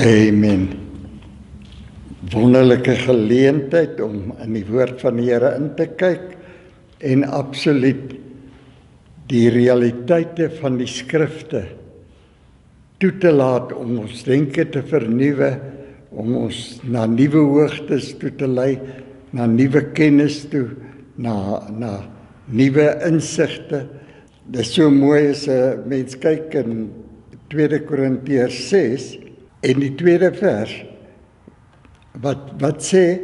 Amen. Wonderlike geleentheid om in die woord van die Here in te kyk en absoluut die realiteite van die skrifte toe te laat om ons denke te vernuwe, om ons na nuwe hoogtes toe te lei, na nuwe kennis toe, na nuwe insigte. Dit is so mooi as 'n mens kyk in 2 Korintiërs 6 en die tweede vers. Wat sê?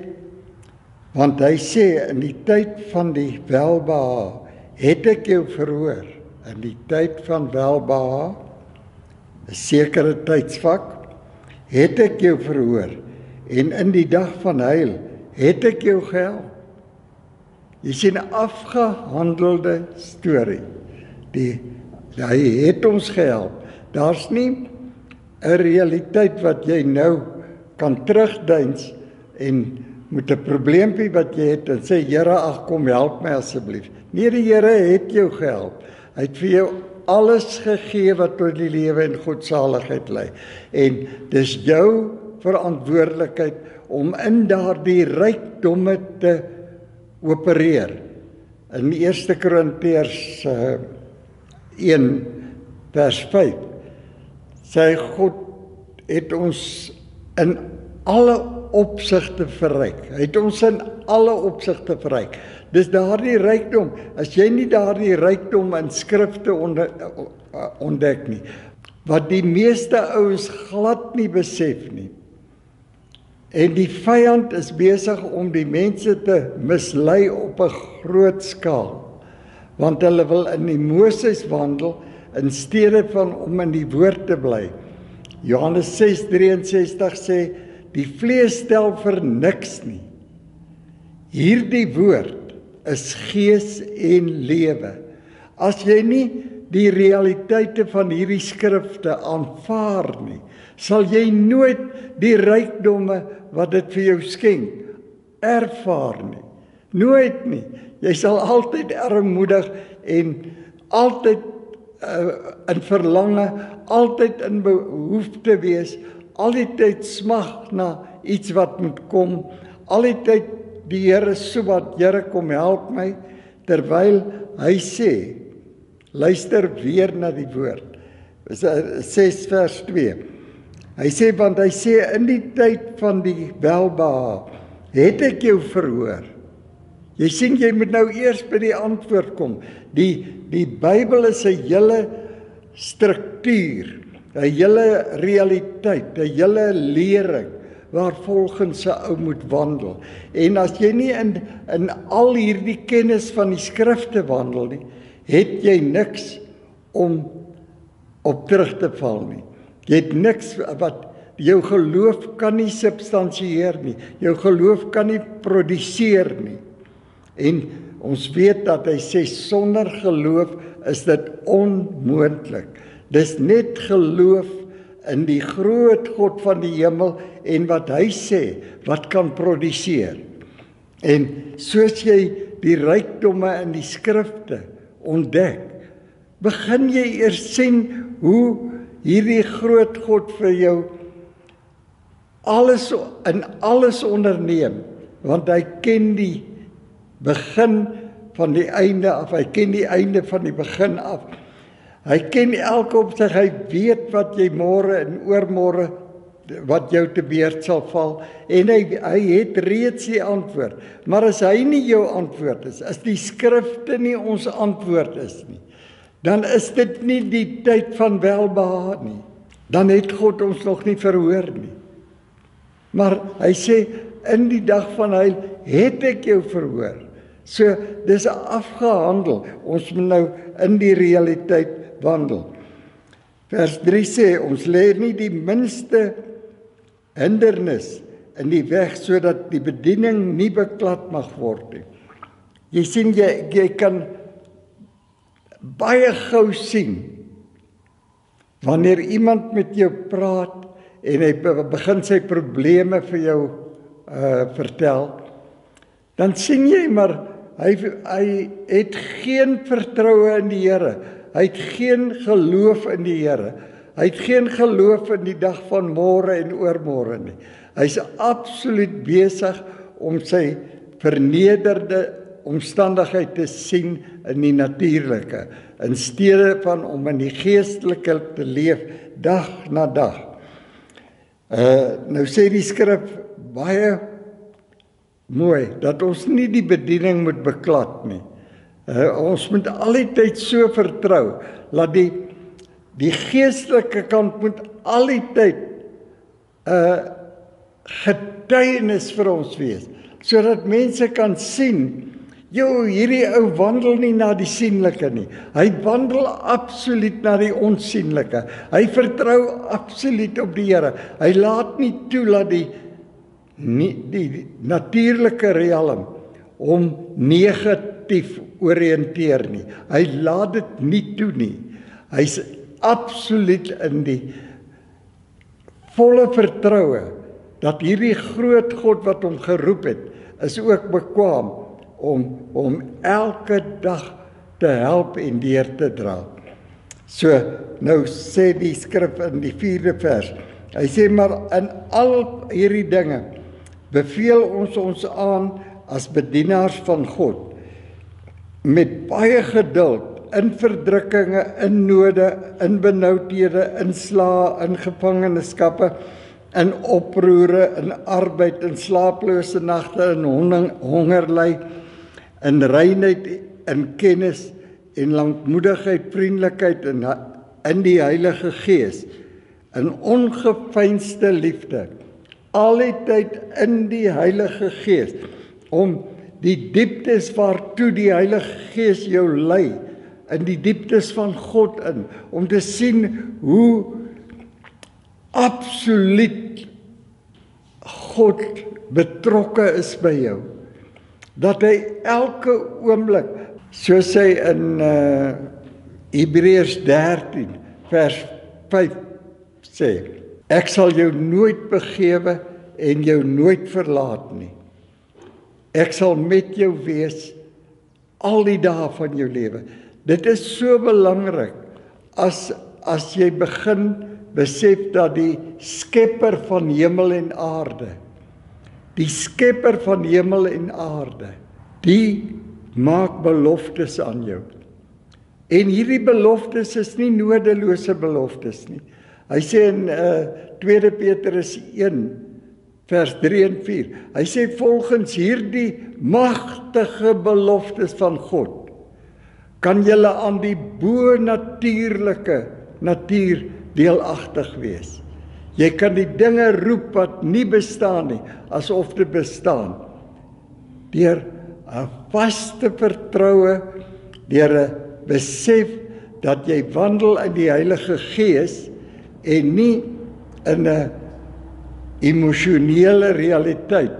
Want hy sê, in die tyd van die welbehae het ek jou verhoor. In die tyd van welbehae, 'n sekere tydsvak, het ek jou verhoor. En in die dag van heil het ek jou gehelp. Jy sien 'n afgehandelde storie. Hy het ons gehelp. Daar's nie 'n realiteit wat jy nou kan terugdeins en met 'n probleempie wat jy het en sê, Here, ag kom help my asseblief. Nee, die Here het jou gehelp. Hy het vir jou alles gegee wat tot die lewe en godsaligheid lei. En dis jou verantwoordelikheid om in daardie rykdomme te opereer. In 1 Korintiërs 1 vers 5 sê God het ons in alle opsigte verryk. Hy het ons in alle opsigte verryk. Dis daardie rykdom. As jy nie daardie rykdom in skrifte ontdek nie, wat die meeste ouens glad nie besef nie. En die vyand is besig om die mense te mislei op 'n groot skaal. Want hulle wil in die Moses wandel in steede van om in die woord te bly. Johannes 6:63 sê, die vlees stel vir niks nie. Hierdie woord is gees en lewe. As jy nie die realiteite van hierdie skrifte aanvaar nie, sal jy nooit die rykdomme wat dit vir jou skenk ervaar nie. Nooit nie. Jy sal altyd armoedig en altyd in verlange, altyd in behoefte wees, al die tyd smag na iets wat moet kom, al die tyd die Here so wat, Here kom help my, terwyl hy sê, luister weer na die woord, 6 vers 2, hy sê, want hy sê, in die tyd van die welbehae, het ek jou verhoor. Jy sien, jy moet nou eers by die antwoord kom. Die Bybel is 'n hele struktuur, 'n hele realiteit, 'n hele lering, waar volgens 'n ou moet wandel. En as jy nie in al hierdie kennis van die skrifte wandel nie, het jy niks om op terug te val nie. Jy het niks wat jou geloof kan nie substansieer nie. Jou geloof kan nie produseer nie. En ons weet dat hy sê, sonder geloof is dit onmoontlik. Dis net geloof in die groot God van die hemel en wat hy sê, wat kan produseer. En soos jy die rykdomme in die skrifte ontdek, begin jy eers sien hoe hierdie groot God vir jou alles onderneem, want hy ken die begin van die einde af, hy ken die einde van die begin af. Hy ken elke opsig, hy weet wat jy môre en oormôre wat jou te beurt sal val, en hy het reeds die antwoord. Maar as hy nie jou antwoord is, as die skrifte nie ons antwoord is nie, dan is dit nie die tyd van welbehae nie. Dan het God ons nog nie verhoor nie. Maar hy sê, in die dag van heil het ek jou verhoor. So, dis afgehandel. Ons moet nou in die realiteit wandel. Vers 3 sê, ons lê nie die minste hindernis in die weg, sodat die bediening nie beklad mag word nie. Jy sien, jy kan baie gou sien, wanneer iemand met jou praat, en hy begin sy probleme vir jou vertel, dan sien jy maar, hy het geen vertroue in die Here, hy het geen geloof in die Here, Hy het geen geloof in die dag van môre en oormôre nie. Hy's absoluut besig om sy vernederde omstandigheid te sien in die natuurlike, in steede van om in die geestelike te leef dag na dag. Nou sê die skrif baie mooi, dat ons nie die bediening moet beklad nie. Ons moet altyd so vertrou, dat die geestelike kant moet altyd getuienis vir ons wees, sodat mense kan sien, hierdie ou wandel nie na die sienlike nie. Hy wandel absoluut na die onsienlike. Hy vertrou absoluut op die Here. Hy laat nie toe dat die natuurlike realm hom negatief oriënteer nie. Hy laat dit nie toe nie. Hy's absoluut in die volle vertroue dat hierdie groot God wat hom geroep het, is ook bekwaam om elke dag te help en deur te dra. So, nou sê die skrif in die 4de vers, hy sê, maar in al hierdie dinge beveel ons aan as bedienaars van God, met baie geduld, in verdrukkinge, in node, in benoudhede, in slae, in gevangenskappe, in oproere, in arbeid, in slaaplose nagte, in hongerly, in reinheid, in kennis, en lankmoedigheid, vriendelikheid, in die Heilige Gees, in ongeveinsde liefde, altyd in die Heilige Gees, om die dieptes waartoe die Heilige Gees jou lei, in die dieptes van God in, om te sien hoe absoluut God betrokke is by jou, dat hy elke oomblik, soos hy in Hebreërs 13 vers 5 sê, ek sal jou nooit begewe en jou nooit verlaat nie. Ek sal met jou wees al die dae van jou lewe. Dit is so belangrik as jy begin besef dat die skepper van hemel en aarde, die skepper van hemel en aarde, die maak beloftes aan jou. En hierdie beloftes is nie nodelose beloftes nie. Hy sê in 2 Petrus 1 vers 3 en 4, hy sê volgens hierdie magtige beloftes van God, kan julle aan die bonatuurlike natuur deelagtig wees. Jy kan die dinge roep wat nie bestaan nie, asof dit bestaan. Deur 'n vaste vertroue, deur 'n besef dat jy wandel in die Heilige Gees en nie in 'n emosionele realiteit,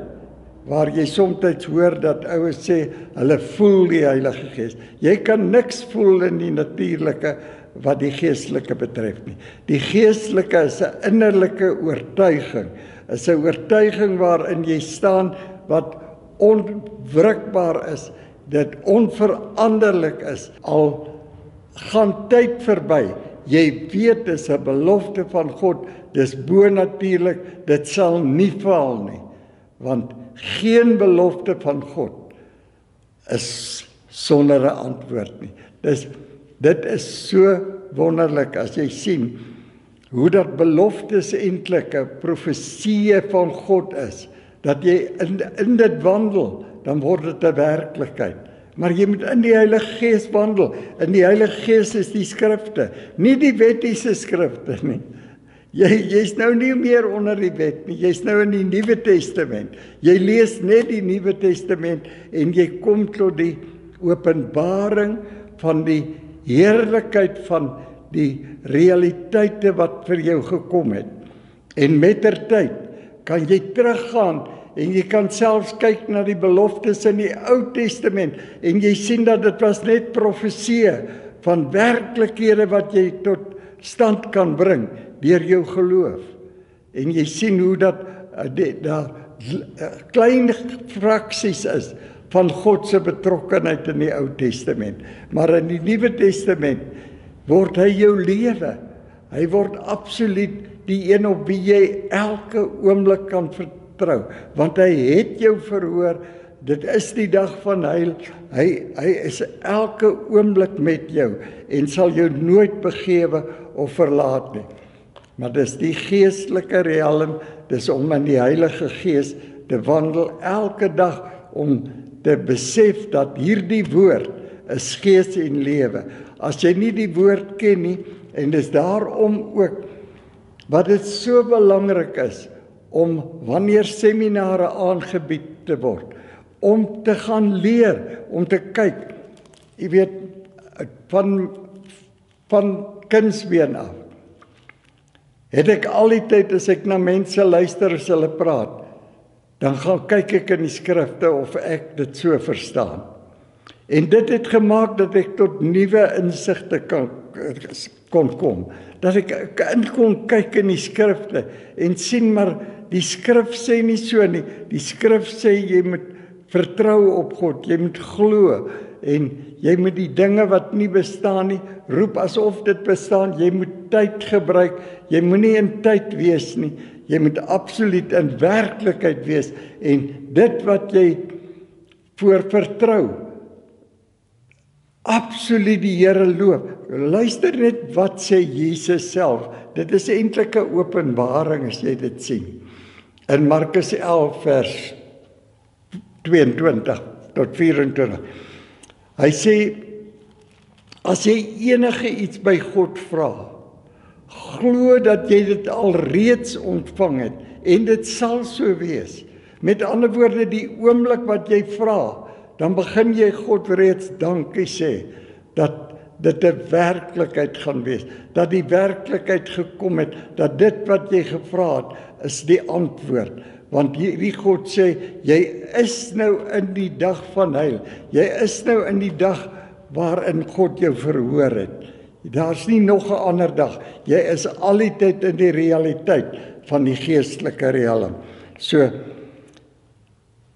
waar jy soms hoor dat ouers sê, hulle voel die Heilige Gees. Jy kan niks voel in die natuurlike wat die geestelike betref nie. Die geestelike is 'n innerlike oortuiging, is 'n oortuiging waarin jy staan, wat onwrikbaar is, dit onveranderlik is, al gaan tyd verby, jy weet dis 'n belofte van God, dis bonatuurlik, dit sal nie faal nie, want geen belofte van God is sonder 'n antwoord nie. Dit is so wonderlik as jy sien hoe dat beloftes eintlik 'n profesie van God is, dat jy in dit wandel, dan word dit 'n werklikheid. Maar jy moet in die Heilige Gees wandel. In die Heilige Gees is die skrifte, nie die wettiese skrifte nie. Jy's nou nie meer onder die wet nie, jy's nou in die Nuwe Testament. Jy lees net die Nuwe Testament en jy kom tot die openbaring van die heerlikheid van die realiteite wat vir jou gekom het. En mettertyd kan jy teruggaan en jy kan selfs kyk na die beloftes in die Ou Testament en jy sien dat dit was net profeseë van werklikhede wat jy tot stand kan bring deur jou geloof. En jy sien hoe dat daar klein fraksies is van God se betrokkenheid in die Ou Testament. Maar in die Nuwe Testament word hy jou lewe. Hy word absoluut die een op wie jy elke oomblik kan vertrou, want hy het jou verhoor. Dit is die dag van heil. Hy is elke oomblik met jou en sal jou nooit begewe of verlaat nie. Maar dis die geestelike riem, dis om in die Heilige Gees te wandel elke dag, om te besef dat hierdie woord is gees en lewe. As jy nie die woord ken nie, en dis daarom ook wat dit so belangrik is om wanneer seminare aangebied te word, om te gaan leer, om te kyk, jy weet, van kindsbeen af, het ek al die tyd as ek na mense luister as hulle praat, dan gaan kyk ek in die skrifte of ek dit so verstaan. En dit het gemaak dat ek tot nuwe insigte kon kom, dat ek in kon kyk in die skrifte en sien, maar die skrif sê nie so nie, die skrif sê jy moet vertrou op God, jy moet glo, en jy moet die dinge wat nie bestaan nie, roep asof dit bestaan, jy moet tyd gebruik, jy moet nie in tyd wees nie, jy moet absoluut in werklikheid wees, en dit wat jy voor vertrou, absoluut die Here loof. Luister net wat sê Jesus self, dit is eintlik 'n openbaring as jy dit sien. In Markus 11 vers 22 tot 24. Hy sê, as jy enige iets by God vra, glo dat jy dit alreeds ontvang het, en dit sal so wees. Met ander woorde, die oomblik wat jy vra, dan begin jy God reeds dankie sê, dat dit 'n werklikheid gaan wees, dat die werklikheid gekom het, dat dit wat jy gevra het, is die antwoord. Want hierdie God sê, jy is nou in die dag van heil, jy is nou in die dag waarin God jou verhoor het. Daar's nie nog 'n ander dag, jy is al die tyd in die realiteit van die geestelike riem. So,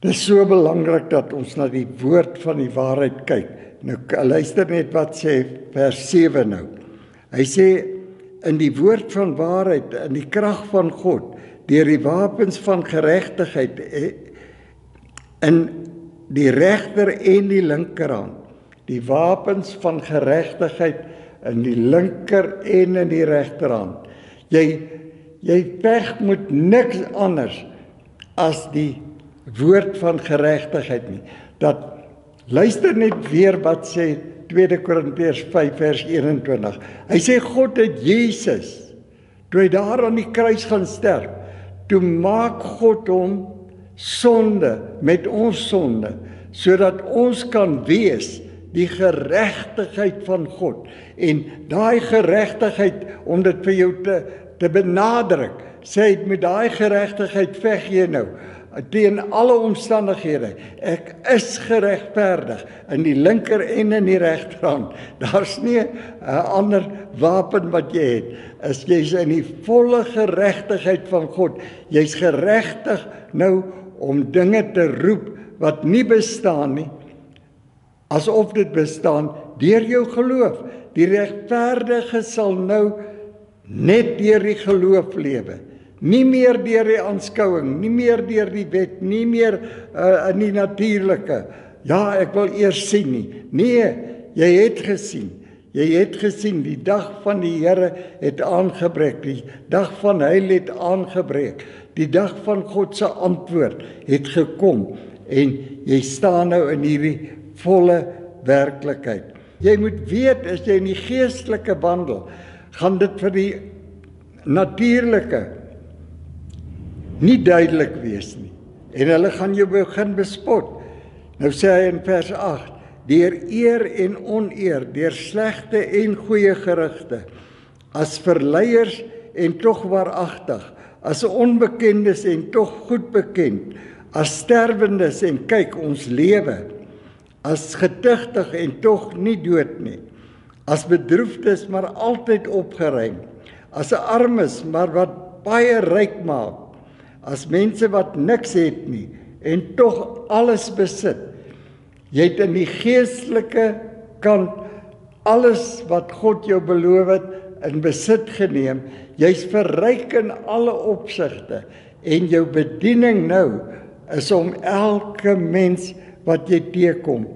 dit is so belangrik dat ons na die woord van die waarheid kyk. Nou luister net wat sê vers 7 nou. Hy sê, in die woord van waarheid, in die krag van God, deur die wapens van geregtigheid, in die regter en die linkerhand, die wapens van geregtigheid in die linker en in die regterhand. Jy veg met niks anders as die woord van geregtigheid nie. Dat luister net weer wat sê 2 Korintiërs 5 vers 21. Hy sê God het Jesus, toe hy daar aan die kruis gaan sterf, toe maak God hom sonde met ons sonde, sodat ons kan wees die geregtigheid van God. En daai geregtigheid, om dit vir jou te benadruk, sê hy, met daai geregtigheid veg jy nou, teen alle omstandighede. Ek is geregverdig in die linker en in die regterhand. Daar's nie 'n ander wapen wat jy het. As jy's in die volle geregtigheid van God, jy's geregtig nou om dinge te roep wat nie bestaan nie, asof dit bestaan deur jou geloof. Die regverdige sal nou net deur die geloof lewe. Nie meer deur die aanskouing, nie meer deur die wet, nie meer in die natuurlike. Ja, ek wil eers sien nie. Nee, jy het gesien. Jy het gesien, die dag van die Here het aangebreek. Die dag van heil het aangebreek. Die dag van God se antwoord het gekom. En jy staan nou in hierdie volle werklikheid. Jy moet weet, as jy in die geestelike wandel, gaan dit vir die natuurlike nie duidelik wees nie. En hulle gaan jou begin bespot. Nou sê hy in vers 8, deur eer en oneer, deur slegte en goeie gerugte, as verleiers en tog waaragtig, as onbekendes en tog goed bekend, as sterwendes en kyk ons lewe, as getuigtig en tog nie dood nie, as bedroefdes maar altyd opgeruim, as 'n armes maar wat baie ryk maak, as mense wat niks het nie en tog alles besit. Jy het in die geestelike kant alles wat God jou beloof het in besit geneem. Jy's verryk in alle opsigte en jou bediening nou is om elke mens wat jy teekom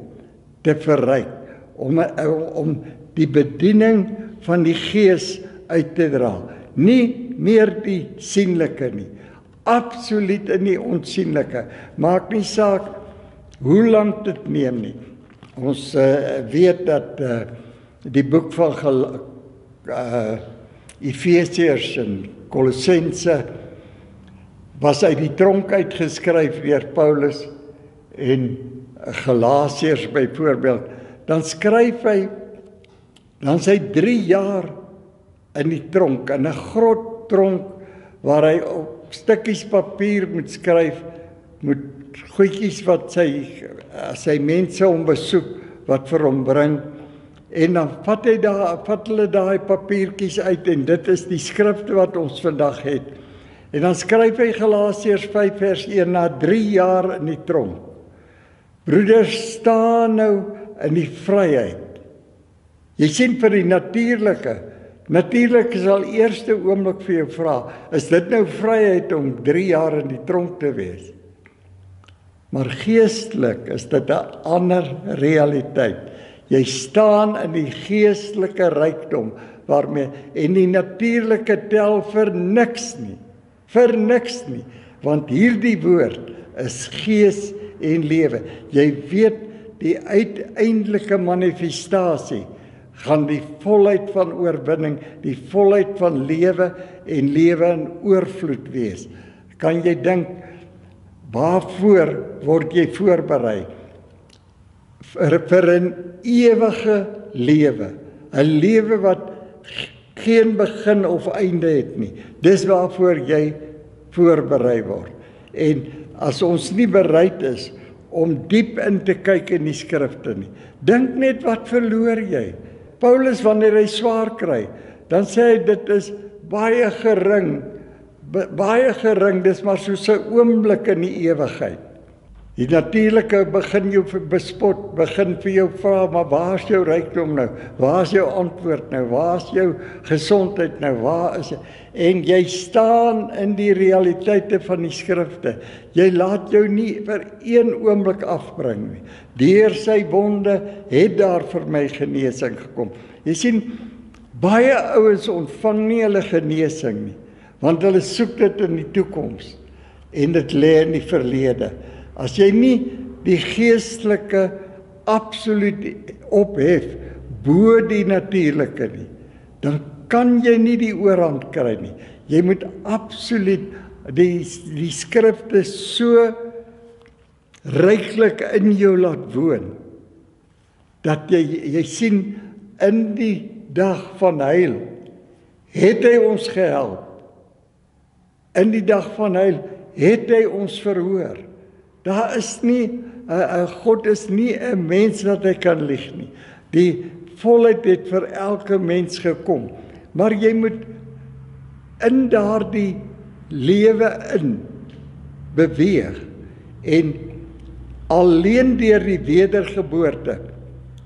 te verryk, om die bediening van die Gees uit te dra. Nie meer die sienlike nie, absoluut in die onsienlike. Maak nie saak hoe lank dit neem nie. Ons weet dat die boek van Efesiërs en Kolossense was uit die tronk uitgeskryf deur Paulus en Galasiërs byvoorbeeld. Dan skryf hy, dan is hy 3 jaar in die tronk, in 'n grot tronk waar hy op stukkies papier moet skryf, moet goedjies wat sy mense hom besoek, wat vir hom bring, en dan vat hulle daai papiertjies uit, en dit is die skrifte wat ons vandag het. En dan skryf hy Galasiërs 5 vers 1, na 3 jaar in die tronk. Broeders, staan nou in die vryheid. Jy sien vir die natuurlik sal eerste oomblik vir jou vra, is dit nou vryheid om 3 jaar in die tronk te wees? Maar geestelik is dit 'n ander realiteit. Jy staan in die geestelike rykdom waarmee, en die natuurlike tel vir niks nie, want hierdie woord is gees en lewe. Jy weet, die uiteindelike manifestasie gaan die volheid van oorwinning, die volheid van lewe en lewe in oorvloed wees. Kan jy dink, waarvoor word jy voorberei? Vir 'n ewige lewe, 'n lewe wat geen begin of einde het nie. Dis waarvoor jy voorberei word. En as ons nie bereid is om diep in te kyk in die skrifte nie, dink net wat verloor jy. Paulus, wanneer hy swaar kry, dan sê hy dit is baie gering, dis maar soos 'n oomblik in die ewigheid. Die natuurlike begin jou bespot, begin vir jou vra, maar waar is jou rykdom nou? Waar is jou antwoord nou? Waar is jou gesondheid nou? Waar is jy? En jy staan in die realiteite van die skrifte. Jy laat jou nie vir een oomblik afbring nie. Deur sy wonde het daar vir my genesing gekom. Jy sien, baie ouens ontvang nie hulle genesing nie, want hulle soek dit in die toekoms en dit lê in die verlede. As jy nie die geestelike absoluut ophef bo die natuurlike nie, dan kan jy nie die oorhand kry nie. Jy moet absoluut die skrifte so ryklik in jou laat woon, dat jy sien, in die dag van heil het hy ons gehelp. In die dag van heil het hy ons verhoor. Daar is nie, God is nie 'n mens dat hy kan lieg nie. Die volheid het vir elke mens gekom. Maar jy moet in daardie lewe in beweeg. En alleen deur die wedergeboorte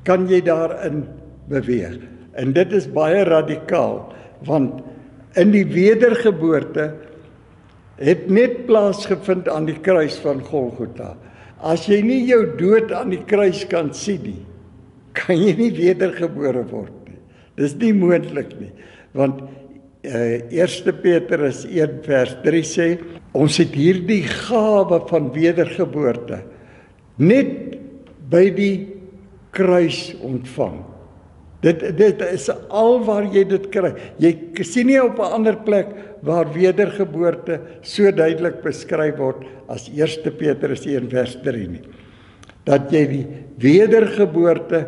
kan jy daarin beweeg. En dit is baie radikaal, want in die wedergeboorte het net plaasgevind aan die kruis van Golgotha. As jy nie jou dood aan die kruis kan sien nie, kan jy nie wedergebore word nie. Dis nie moontlik nie, want 1 Petrus 1 vers 3 sê, ons het hierdie gawe van wedergeboorte net by die kruis ontvang. Dit is al waar jy dit kry. Jy sien nie op 'n ander plek waar wedergeboorte so duidelik beskryf word as 1 Petrus 1 vers 3 nie. Dat jy die wedergeboorte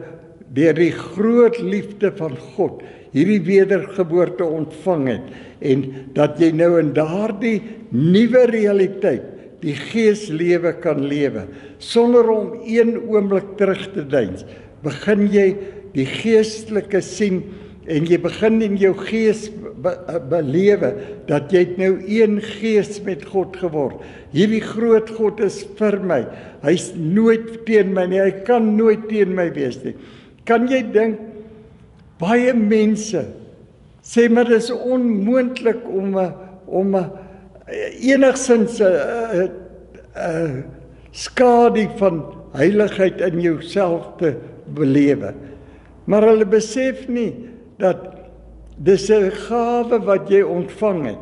deur die groot liefde van God, hierdie wedergeboorte ontvang het, en dat jy nou in daardie nuwe realiteit die geeslewe kan lewe, sonder om een oomblik terug te deins. Begin jy die geestelike sien, en jy begin in jou gees belewe, dat jy nou een gees met God geword. Hierdie groot God is vir my, hy's nooit teen my nie, hy kan nooit teen my wees nie. Kan jy dink, baie mense sê maar dit is onmoontlik om enigsins 'n skadu van heiligheid in jouself te belewe. Maar hulle besef nie dat dis 'n gawe wat jy ontvang het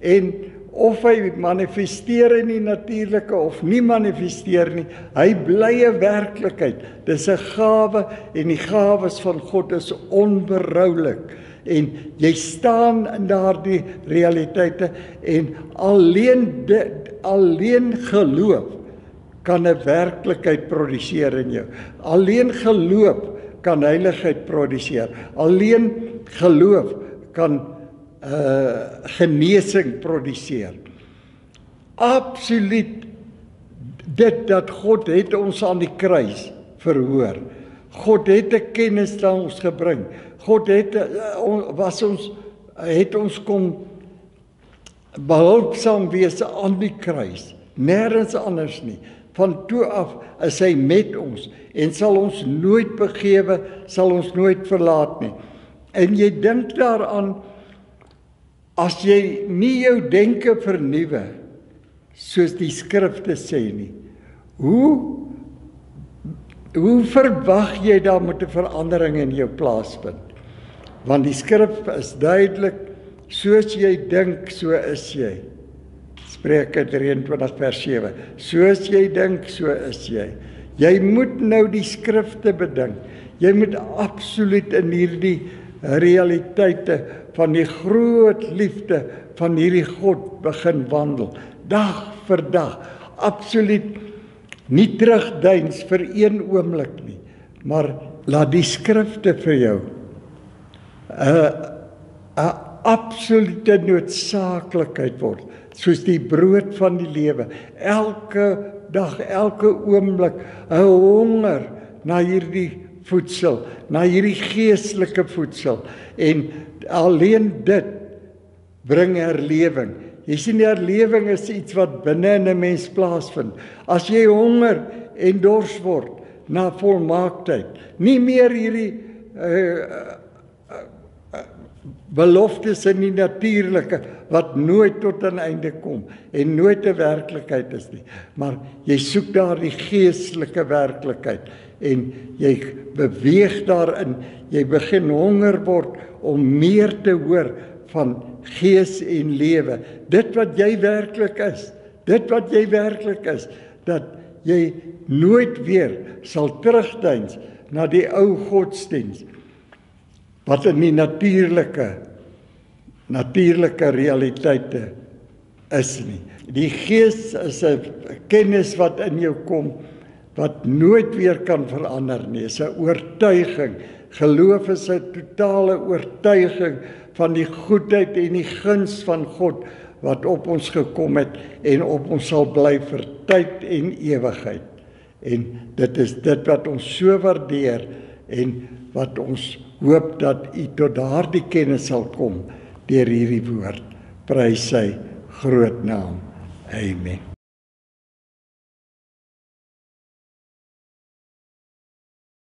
en of hy manifesteer in die natuurlike of nie manifesteer nie, hy bly 'n werklikheid. Dis 'n gawe en die gawes van God is onberoulik. En jy staan in daardie realiteite en alleen geloof kan 'n werklikheid produseer in jou. Alleen geloof kan heiligheid produseer. Alleen geloof kan genesing produseer. Absoluut dit dat God het ons aan die kruis verhoor. God het 'n kennis aan ons gebring. God het ons kom behulpsaam wees aan die kruis. Nêrens anders nie. Van toe af is hy met ons en sal ons nooit begewe, sal ons nooit verlaat nie. En jy dink daaraan, as jy nie jou denke vernuwe, soos die skrifte sê nie, hoe verwag jy daar moet 'n verandering in jou plaasvind? Want die skrif is duidelik, soos jy dink, so is jy. Spreuke 23 vers 7. Soos jy dink, so is jy. Jy moet nou die skrifte bedink. Jy moet absoluut in hierdie realiteite van die groot liefde van hierdie God begin wandel. Dag vir dag. Absoluut nie terugdeins vir een oomblik nie. Maar laat die skrifte vir jou 'n absolute noodsaaklikheid word. Soos die brood van die lewe. Elke dag, elke oomblik 'n honger na hierdie voedsel, na hierdie geestelike voedsel. En alleen dit bring herlewing. Jy sien, die herlewing is iets wat binne in 'n mens plaasvind. As jy honger en dors word na volmaaktheid, nie meer hierdie beloftes in die natuurlike wat nooit tot 'n einde kom en nooit 'n werklikheid is nie, maar jy soek daar die geestelike werklikheid en jy beweeg daarin, jy begin honger word om meer te hoor van gees en lewe, dit wat jy werklik is, dat jy nooit weer sal terugdeins na die ou godsdiens, wat in die natuurlike realiteite is nie. Die gees is 'n kennis wat in jou kom, wat nooit weer kan verander nie. Is 'n oortuiging. Geloof is 'n totale oortuiging van die goedheid en die guns van God wat op ons gekom het en op ons sal bly vir tyd en ewigheid. En dit is dit wat ons so waardeer en wat ons hoop dat u tot daardie kennis sal kom deur hierdie woord. Prys sy groot naam. Amen.